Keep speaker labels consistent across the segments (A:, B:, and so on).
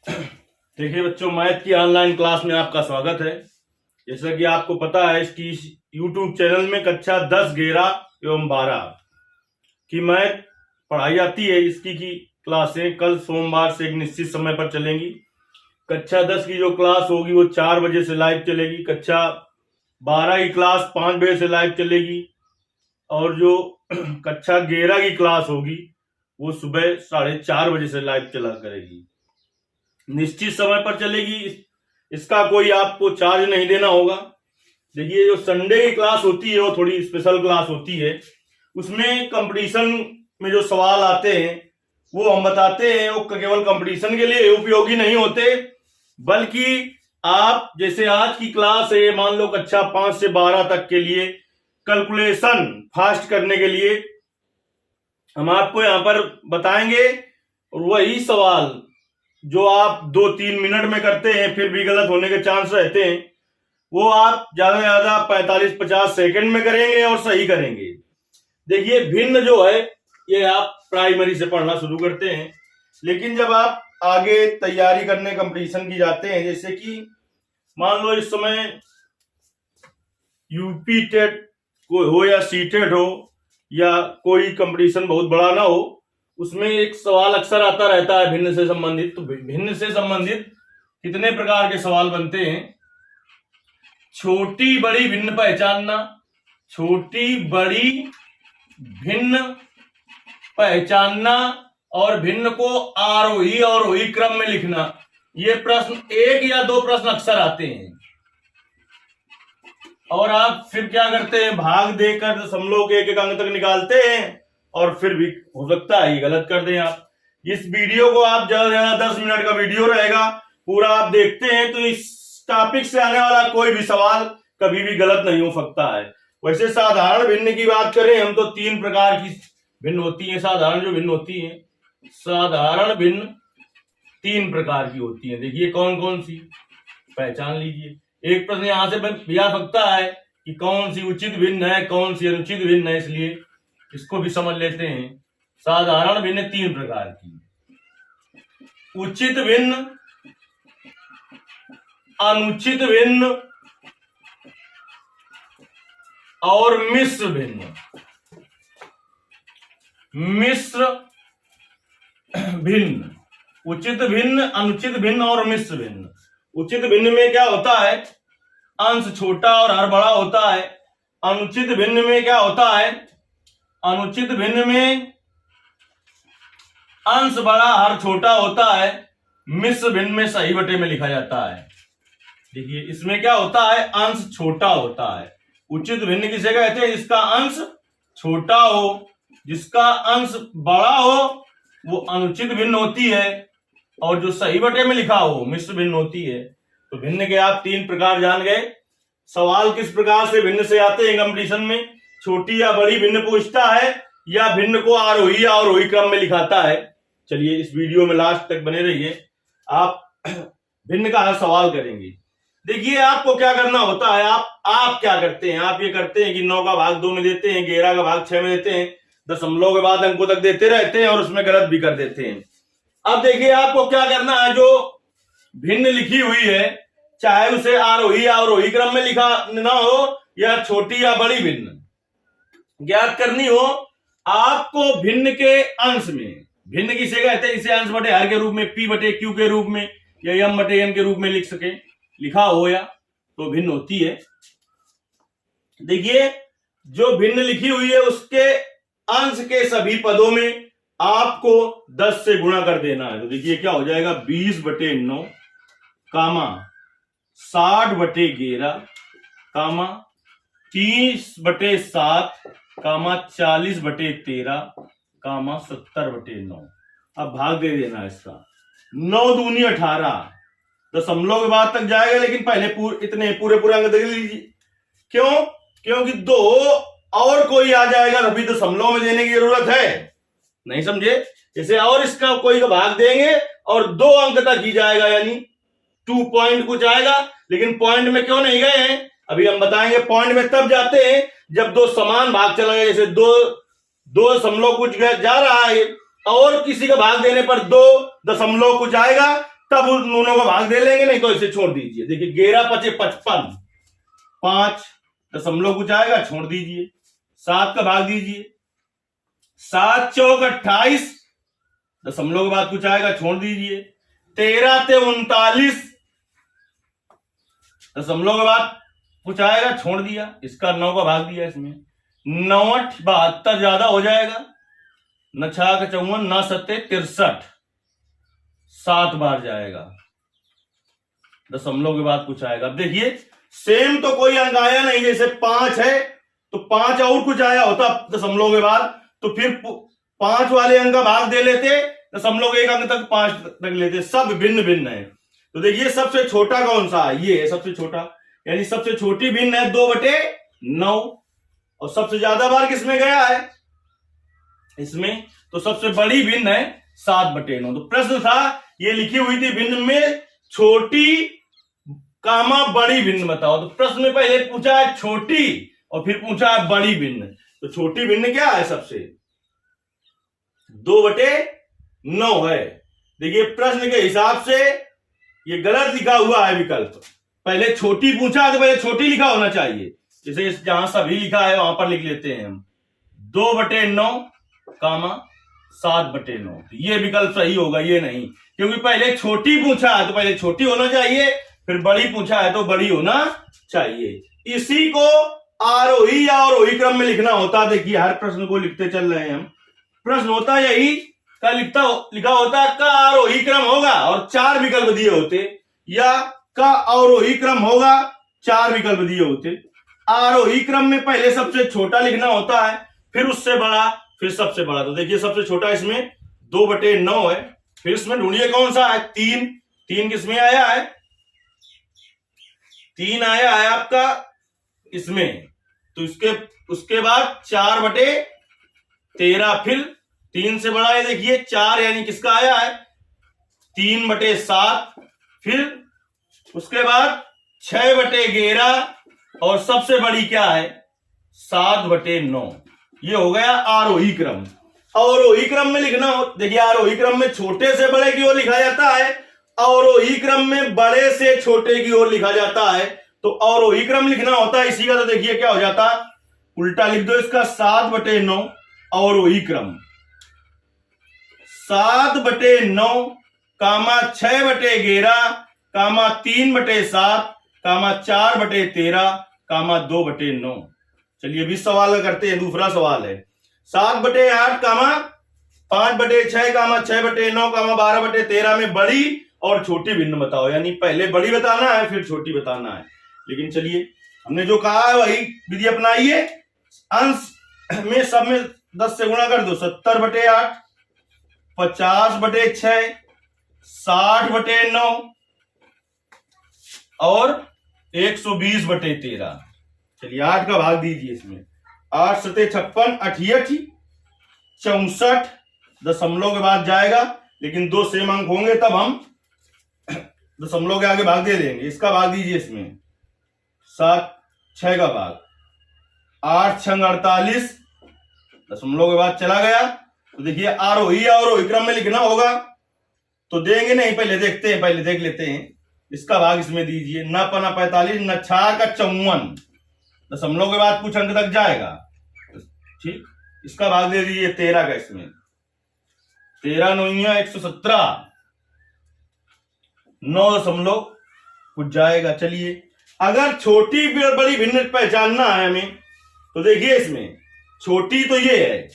A: देखिए बच्चों, मैथ की ऑनलाइन क्लास में आपका स्वागत है। जैसा कि आपको पता है, इसकी YouTube चैनल में कक्षा 10, 11 एवं 12 की मैथ पढ़ाई जाती है। इसकी की क्लासें कल सोमवार से एक निश्चित समय पर चलेंगी। कक्षा 10 की जो क्लास होगी वो 4 बजे से लाइव चलेगी। कक्षा 12 की क्लास 5 बजे से लाइव चलेगी और जो कक्षा 11 की क्लास होगी वो सुबह 4:30 बजे से लाइव चला करेगी। निश्चित समय पर चलेगी। इसका कोई आपको चार्ज नहीं देना होगा। देखिए, जो संडे की क्लास होती है वो थोड़ी स्पेशल क्लास होती है। उसमें कंपटीशन में जो सवाल आते हैं वो हम बताते हैं। वो केवल कंपटीशन के लिए उपयोगी नहीं होते, बल्कि आप जैसे आज की क्लास है, मान लो कक्षा 5 से 12 तक के लिए कैलकुलेशन फास्ट करने के लिए हम आपको यहाँ पर बताएंगे। और वही सवाल जो आप 2-3 मिनट में करते हैं फिर भी गलत होने के चांस रहते हैं, वो आप ज्यादा से ज्यादा 45-50 सेकंड में करेंगे और सही करेंगे। देखिए, भिन्न जो है ये आप प्राइमरी से पढ़ना शुरू करते हैं, लेकिन जब आप आगे तैयारी करने कंपटीशन की जाते हैं, जैसे कि मान लो इस समय यूपी टेट को हो या सी टेट हो या कोई कंपटीशन बहुत बड़ा ना हो, उसमें एक सवाल अक्सर आता रहता है भिन्न से संबंधित। तो भिन्न से संबंधित कितने प्रकार के सवाल बनते हैं? छोटी बड़ी भिन्न पहचानना, छोटी बड़ी भिन्न पहचानना और भिन्न को आरोही और अवरोही क्रम में लिखना। ये प्रश्न 1 या 2 प्रश्न अक्सर आते हैं। और आप फिर क्या करते हैं? भाग देकर दशमलव के 1-1 अंक तक निकालते हैं और फिर भी हो सकता है ये गलत कर दें आप। इस वीडियो को आप ज्यादा से ज्यादा 10 मिनट का वीडियो रहेगा, पूरा आप देखते हैं तो इस टॉपिक से आने वाला कोई भी सवाल कभी भी गलत नहीं हो सकता है। वैसे साधारण भिन्न की बात करें हम तो 3 प्रकार की भिन्न होती है। साधारण जो भिन्न होती है, साधारण भिन्न 3 प्रकार की होती है। देखिए कौन कौन सी, पहचान लीजिए। एक प्रश्न यहां से भी आ सकता है कि कौन सी उचित भिन्न है, कौन सी अनुचित भिन्न है, इसलिए इसको भी समझ लेते हैं। साधारण भिन्न 3 प्रकार की: उचित भिन्न, अनुचित भिन्न और मिश्र भिन्न। मिश्र भिन्न, उचित भिन्न, अनुचित भिन्न और मिश्र भिन्न। उचित भिन्न में क्या होता है? अंश छोटा और हर बड़ा होता है। अनुचित भिन्न में क्या होता है? अनुचित भिन्न में अंश बड़ा हर छोटा होता है। मिश्र भिन्न में सही बटे में लिखा जाता है। देखिए, इसमें क्या होता है? अंश छोटा होता है। उचित भिन्न किसे कहते हैं? जिसका अंश छोटा हो। जिसका अंश बड़ा हो वो अनुचित भिन्न होती है, और जो सही बटे में लिखा हो मिश्र भिन्न होती है। तो भिन्न के आप 3 प्रकार जान गए। सवाल किस प्रकार से भिन्न से आते हैं कंपटीशन में? छोटी या बड़ी भिन्न पूछता है या भिन्न को आरोही या अवरोही क्रम में लिखाता है। चलिए इस वीडियो में लास्ट तक बने रहिए, आप भिन्न का हर सवाल करेंगे। देखिए, आपको क्या करना होता है, आप क्या करते हैं? आप ये करते हैं कि 9 का भाग 2 में देते हैं, 11 का भाग 6 में देते हैं, दशमलव के बाद अंकों तक देते रहते हैं और उसमें गलत भी कर देते हैं। अब देखिए, आपको क्या करना है, जो भिन्न लिखी हुई है चाहे उसे आरोही या अवरोही क्रम में लिखा ना हो या छोटी या बड़ी भिन्न ज्ञात करनी हो, आपको भिन्न के अंश में, भिन्न किसे कहते हैं? इसे अंश बटे हर के रूप में, पी बटे क्यू के रूप में या एम बटे एन के रूप में लिख सके, लिखा हो या तो भिन्न होती है। देखिए, जो भिन्न लिखी हुई है उसके अंश के सभी पदों में आपको 10 से गुणा कर देना है। तो देखिए क्या हो जाएगा? 20/9 कामा 60/11 कामा 30/7 कामा 40/13 कामा 70/9। अब भाग दे देना है इसका। 9 दूनी 18, दशमलव के बाद तक जाएगा, लेकिन पहले इतने पूरे अंक देख लीजिए। क्यों? क्योंकि 2 और कोई आ जाएगा तभी दशमलव में देने की जरूरत है। नहीं समझे? जैसे और इसका कोई का भाग देंगे और 2 अंक तक ही जाएगा, यानी 2 पॉइंट कुछ आएगा। लेकिन पॉइंट में क्यों नहीं गए हैं अभी हम बताएंगे। पॉइंट में तब जाते हैं जब 2 समान भाग चला गया, जैसे 2 दशमलव कुछ जा रहा है और किसी का भाग देने पर 2 दशमलव कुछ आएगा, तब उन दोनों का भाग दे लेंगे, नहीं तो इसे छोड़ दीजिए। देखिए 11 पचे 55, 5 दशमलव कुछ आएगा, छोड़ दीजिए। 7 का भाग दीजिए, 7 चौक 28, दशमलव के बाद कुछ आएगा, छोड़ दीजिए। 13 ते 39, दशमलव के बाद कुछ आएगा, छोड़ दिया। इसका 9 का भाग दिया इसमें। 9 8 72 ज्यादा हो जाएगा। न 6 का 54, न 7 63, 7 बार जाएगा, दशमलव के बाद कुछ आएगा। अब देखिए सेम तो कोई अंक आया नहीं, जैसे 5 है तो 5 और कुछ आया होता दशमलव के बाद, तो फिर 5 वाले अंक का भाग दे लेते, दशमलव के एक अंक तक 5 तक लेते। सब भिन्न भिन्न है। तो देखिए सबसे छोटा कौन सा है, ये है सबसे छोटा, यानी सबसे छोटी भिन्न है 2/9, और सबसे ज्यादा बार किसमें गया है, इसमें। तो सबसे बड़ी भिन्न है 7/9। तो प्रश्न था, ये लिखी हुई थी भिन्न में छोटी कामा बड़ी भिन्न बताओ। तो प्रश्न में पहले पूछा है छोटी और फिर पूछा है बड़ी भिन्न। तो छोटी भिन्न क्या है, सबसे 2/9 है। देखिए प्रश्न के हिसाब से ये गलत लिखा हुआ है विकल्प। पहले छोटी पूछा तो पहले छोटी लिखा होना चाहिए, जैसे जहां सभी लिखा है वहां पर लिख लेते हैं हम 2/9 कामा 7/9। ये विकल्प सही होगा, ये नहीं, क्योंकि पहले छोटी पूछा है तो पहले छोटी होना चाहिए, फिर बड़ी पूछा है तो बड़ी होना चाहिए। इसी को आरोही या अवरोही क्रम में लिखना होता। देखिए हर प्रश्न को लिखते चल रहे हैं हम। प्रश्न होता यही का लिखा होता का आरोही क्रम होगा और 4 विकल्प दिए होते, या का अवरोही क्रम होगा 4 विकल्प दिए होते। आरोही क्रम में पहले सबसे छोटा लिखना होता है, फिर उससे बड़ा, फिर सबसे बड़ा। तो देखिए सबसे छोटा इसमें 2/9 है। फिर इसमें ढूंढिए कौन सा है, 3 किसमें आया है, 3 आया है आपका इसमें। तो उसके बाद 4/13, फिर 3 से बड़ा है देखिए 4, यानी किसका आया है 3/7, फिर उसके बाद 6/11, और सबसे बड़ी क्या है 7/9। ये हो गया आरोही क्रम। अवरोही क्रम में लिखना हो, देखिए आरोही क्रम में छोटे से बड़े की ओर लिखा जाता है, अवरोही क्रम में बड़े से छोटे की ओर लिखा जाता है। तो अवरोही क्रम लिखना होता है इसी का। तो देखिए क्या हो जाता, उल्टा लिख दो इसका 7/9 अवरोही क्रम। 7/9 कामा 6/11 कामा 3/7 कामा 4/13 कामा 2/9। चलिए 20 सवाल करते हैं। दूसरा सवाल है 7/8 कामा 5/6 कामा 6/9 कामा 12/13 में बड़ी और छोटी भिन्न बताओ। यानी पहले बड़ी बताना है फिर छोटी बताना है। लेकिन चलिए हमने जो कहा है वही विधि अपनाइए। अंश में सब में 10 से गुणा कर दो। 70/8, 50/6, 60/9 और 120/13। चलिए 8 का भाग दीजिए इसमें। 8 सते 56, 88, 64 दशमलव के बाद जाएगा, लेकिन 2 सेम अंक होंगे तब हम दशमलव के आगे भाग दे देंगे। इसका भाग दीजिए इसमें 7 6 का भाग, 8 6 48 दशमलव के बाद चला गया। तो देखिए आरोही या अवरोही क्रम में लिखना होगा तो देंगे नहीं, पहले देखते हैं, पहले देख लेते हैं। इसका भाग इसमें दीजिए। न पना 45, न 6 का 54 दशमलव के बाद कुछ अंक तक जाएगा, ठीक। इसका भाग दे दीजिए 13 का इसमें। 13 9 117, 9 दशमलव कुछ जाएगा। चलिए अगर छोटी बड़ी भिन्न पहचानना है हमें तो देखिए इसमें छोटी तो ये है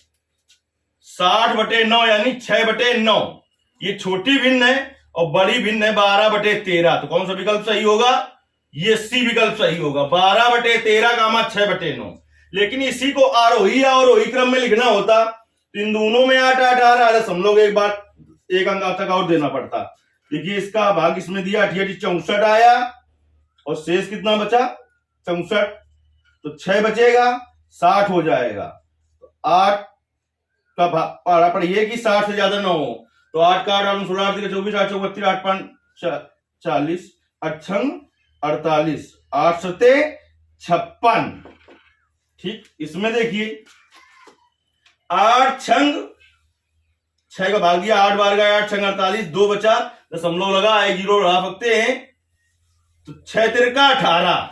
A: 60/9 यानी 6/9, ये छोटी भिन्न है, और बड़ी भिन्न है 12/13। तो कौन सा विकल्प सही होगा, ये सी विकल्प सही होगा, 12/13 कामा 6/9। लेकिन इसी को आरोही या अवरोही क्रम में लिखना होता तो इन दोनों में 8 8 आ रहा है, दशमलव एक बार एक अंक तक और देना पड़ता। देखिए इसका भाग इसमें दिया 88, 64 आया, और शेष कितना बचा 64। तो 6 बचेगा, 60 हो जाएगा। तो 8 का पारा पड़िए कि 60 से ज्यादा ना हो। तो 8 का 8 16 24 8 32 8 5 40 8 48 8 सते 56, ठीक। इसमें देखिए 8 छंग 6 का भाग दिया, 8 बार का 8, 6 48, 2 बचा, दशमलव लगा, 1 जीरो बढ़ा सकते हैं, तो 6 तिरका 18।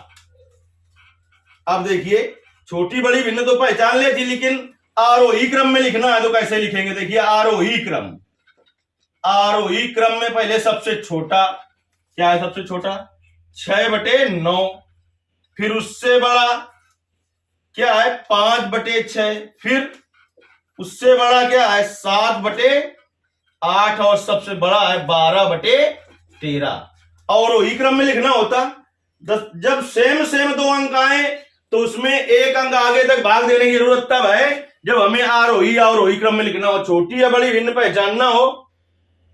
A: अब देखिए छोटी बड़ी भिन्न तो पहचान लेती, लेकिन आरोही क्रम में लिखना है तो कैसे लिखेंगे? देखिए आरोही क्रम, आरोही क्रम में पहले सबसे छोटा क्या है? सबसे छोटा 6/9, फिर उससे बड़ा क्या है? 5/6, फिर उससे बड़ा क्या है? 7/8, और सबसे बड़ा है 12/13। और वही क्रम में लिखना होता। जब सेम सेम दो अंक आए तो उसमें एक अंक आगे तक भाग देने की जरूरत तब है जब हमें आरोही अवरोही क्रम में लिखना हो। छोटी या बड़ी भिन्न पहचानना हो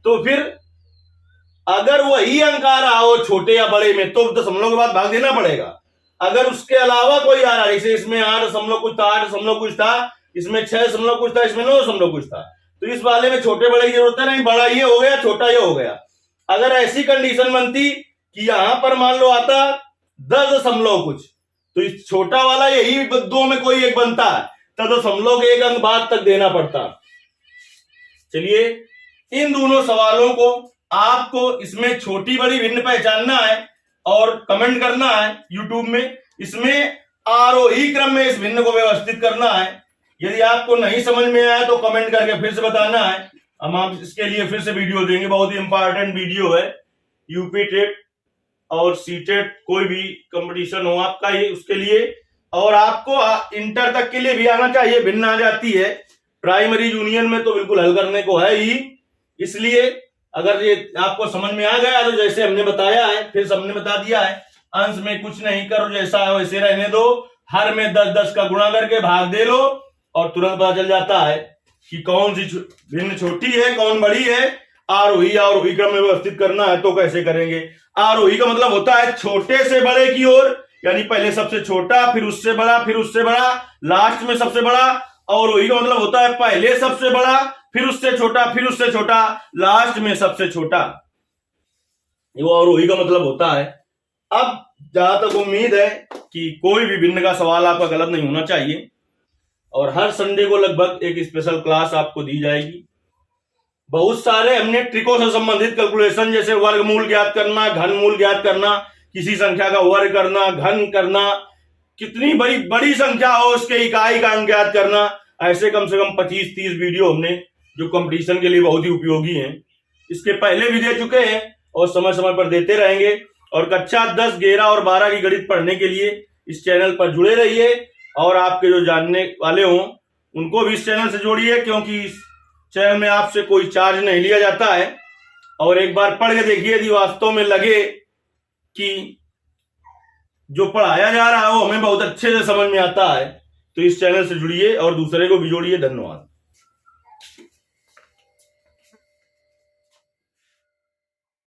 A: तो फिर अगर वही अंक आ रहा हो छोटे या बड़े में तो दशमलव के बाद भाग देना पड़ेगा। अगर उसके अलावा कोई आ रहा है, जैसे इसमें 8 कुछ था, 8 कुछ था, इसमें 6 कुछ था, इसमें 9 कुछ था, तो इस वाले में छोटे बड़े की जरूरत है नहीं, बड़ा ये हो गया, छोटा ये हो गया। अगर ऐसी कंडीशन बनती कि यहां पर मान लो आता 10 कुछ, तो इस छोटा वाला यही दो में कोई एक बनता है, तब दशमलव के एक अंक बाद तक देना पड़ता। चलिए इन दोनों सवालों को आपको इसमें छोटी बड़ी भिन्न पहचानना है और कमेंट करना है यूट्यूब में। इसमें आरोही क्रम में इस भिन्न को व्यवस्थित करना है। यदि आपको नहीं समझ में आया तो कमेंट करके फिर से बताना है, हम आप इसके लिए फिर से वीडियो देंगे। बहुत ही इंपॉर्टेंट वीडियो है। यूपी टेट और सीटेट कोई भी कंपटीशन हो आपका ये उसके लिए, और आपको इंटर तक के लिए भी आना चाहिए। भिन्न आ जाती है प्राइमरी जूनियर में तो बिल्कुल हल करने को है ही। इसलिए अगर ये आपको समझ में आ गया तो जैसे हमने बताया है फिर सबने बता दिया है, अंश में कुछ नहीं करो, जैसा है वैसे रहने दो, हर में 10 का गुणा करके भाग दे लो और तुरंत पता चल जाता है कि कौन सी भिन्न छोटी है कौन बड़ी है। आरोही अवरोही क्रम में व्यवस्थित करना है तो कैसे करेंगे? आरोही का मतलब होता है छोटे से बड़े की ओर, यानी पहले सबसे छोटा, फिर उससे बड़ा, फिर उससे बड़ा, लास्ट में सबसे बड़ा। अवरोही का मतलब होता है पहले सबसे बड़ा, फिर उससे छोटा, फिर उससे छोटा, लास्ट में सबसे छोटा। ये वो अवरोही का मतलब होता है। अब जहां तक उम्मीद है कि कोई भी भिन्न का सवाल आपका गलत नहीं होना चाहिए, और हर संडे को लगभग एक स्पेशल क्लास आपको दी जाएगी। बहुत सारे हमने ट्रिकों से संबंधित कैलकुलेशन, जैसे वर्गमूल ज्ञात करना, घनमूल ज्ञात करना, किसी संख्या का वर्ग करना, घन करना, कितनी बड़ी बड़ी संख्या हो उसके इकाई का अंक ज्ञात करना, ऐसे कम से कम 25-30 वीडियो हमने जो कंपटीशन के लिए बहुत ही उपयोगी हैं इसके पहले भी दे चुके हैं और समय समय पर देते रहेंगे। और कक्षा 10, 11 और 12 की गणित पढ़ने के लिए इस चैनल पर जुड़े रहिए, और आपके जो जानने वाले हों उनको भी इस चैनल से जोड़िए, क्योंकि इस चैनल में आपसे कोई चार्ज नहीं लिया जाता है। और एक बार पढ़ के देखिए, यदि वास्तव में लगे कि जो पढ़ाया जा रहा है वो हमें बहुत अच्छे से समझ में आता है तो इस चैनल से जुड़िए और दूसरे को भी जोड़िए। धन्यवाद।